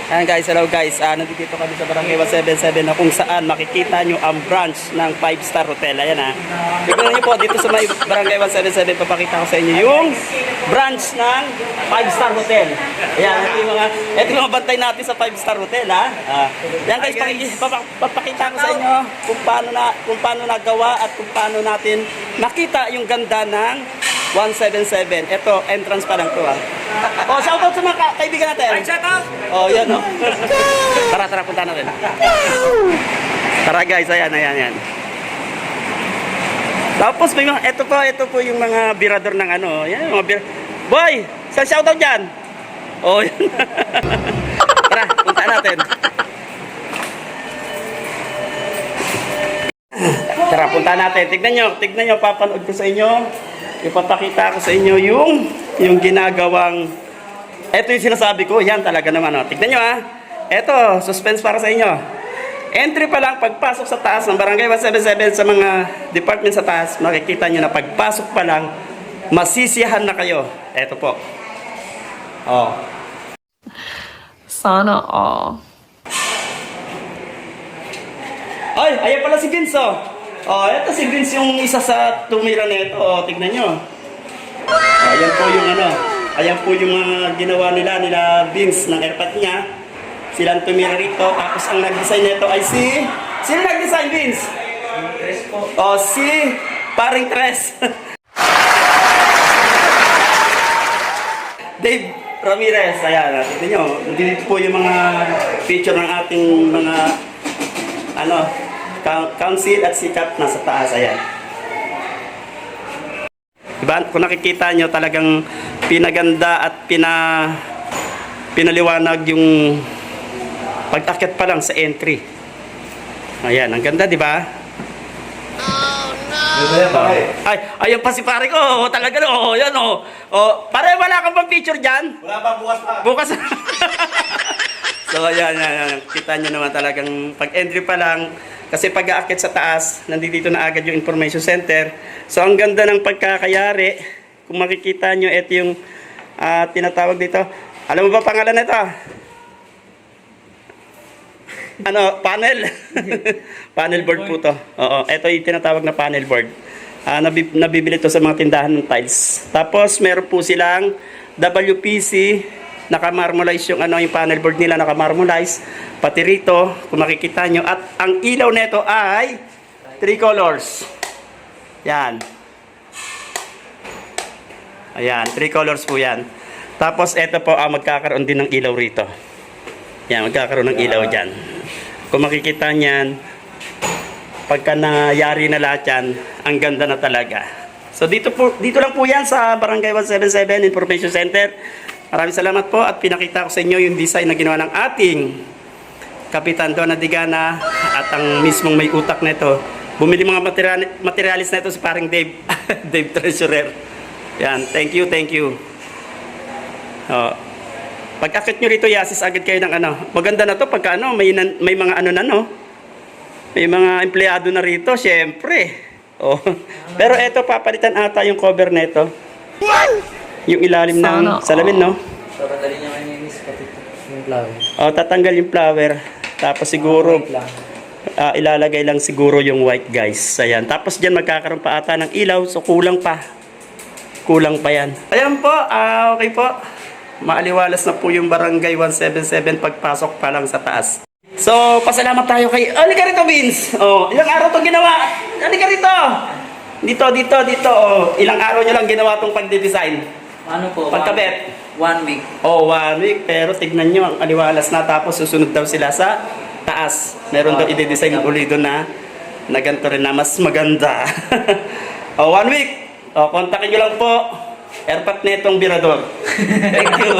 Ayan guys, hello guys. Nandito kami sa Barangay 177 na kung saan makikita nyo ang branch ng 5-star hotel. Ayan ha. Tignan nyo po dito sa may Barangay 177, papakita ko sa inyo yung branch ng 5-star hotel. Ayan, ito yung mga bantay natin sa 5-star hotel ha. Ayan guys, papakita ko sa inyo kung paano nagawa at kung paano natin nakita yung ganda ng 177. Ito, entrance pa lang to ha. Oh, shoutout sa mga kaibigan natin. Shoutout! Oh, yan oh. Tara, punta natin. Tara guys, ayan. Tapos may mga, ito po yung mga birador ng ano. Yan, mga Boy, saan shoutout dyan? Oh, yan. Tara, punta natin. Tara, punta natin. Tignan nyo, papanood ko sa inyo. Ipapakita ko sa inyo yung ginagawang, eto yung sinasabi ko, yan talaga naman. Oh. Tignan nyo ha. Eto, suspense para sa inyo. Entry pa lang, pagpasok sa taas ng Barangay 177 sa mga department sa taas, makikita nyo na pagpasok pa lang, masisiyahan na kayo. Eto po. Oh. Sana all. Ay, ayan pala si Vince oh. Oh, eto si Vince yung isa sa tumira nito. Oh, tignan nyo. Ayan po yung ano. Ayan po yung mga ginawa nila Vince ng airpot niya. Silang tumira rito. Tapos ang nag-design nito ay si... Sino nag-design, Vince? Tres po. Oh, si Paring Tres. Dave Ramirez. Ayan, tignan nyo. Dito po yung mga picture ng ating mga ano... Council at sikap nasa taas, ayan. Diba? Kung nakikita nyo, talagang pinaganda at pinaliwanag yung pag-akit pa lang sa entry. Ayan, ang ganda, di ba? Oh, no! Ayan pa si pare ko. Talaga, oh, yan, oh. Oh, pare, wala kang bang picture dyan? Wala pa, bukas pa. Bukas. So, ayan. Kita nyo naman talagang pag-entry pa lang. Kasi pag-aakit sa taas, nandito na agad yung information center. So, ang ganda ng pagkakayari. Kung makikita nyo, ito yung tinatawag dito. Alam mo ba pangalan nito? Ano, panel. Panel board po to. Oo, ito yung tinatawag na panel board. Nabibili to sa mga tindahan ng tiles. Tapos, meron po silang WPC. Naka-marmolize yung yung panel board nila, naka-marmolize pati rito kung makikita nyo, at ang ilaw nito ay 3 colors. Yan. Ayan, 3 colors po yan. Tapos ito po magkakaroon din ng ilaw rito. Yan, magkakaroon ng ilaw dyan. Kung makikita nyan, pagka nayari na lahat yan, ang ganda na talaga. So dito lang po yan sa Barangay 177 Information Center. Maraming salamat po at pinakita ko sa inyo yung design na ginawa ng ating Kapitan Donna Digana at ang mismong may utak nito. Bumili mga materialis na ito si paring Dave, Dave Treasurer. Yan, thank you. Oh. Pag-akit nyo rito, yasis agad kayo ng Maganda na to pagka may mga may mga empleyado na rito, syempre. Oh. Pero eto, papalitan ata yung cover nito. Yung ilalim ng salamin, no? Tatanggalin niya ngayon yung flower. Oh, tatanggal yung flower. Tapos siguro, ilalagay lang siguro yung white, guys. Ayan. Tapos dyan magkakaroon pa ata ng ilaw. So, kulang pa. Kulang pa yan. Ayan po. Okay po. Maaliwalas na po yung Barangay 177 pagpasok pa lang sa taas. So, pasalamat tayo kay... Halika rito, Vince. Oh, ilang araw itong ginawa. Halika rito. Dito. Oh, ilang araw nyo lang ginawa itong pagde-design. Ano po? Pagkabet. 1 week. Oh, 1 week. Pero tignan nyo, ang aliwalas na. Tapos susunod daw sila sa taas. Meron daw i-design ulit doon na ganito rin na mas maganda. Oh, 1 week. Oh, kontakin nyo lang po. Airpot netong birador. Thank you.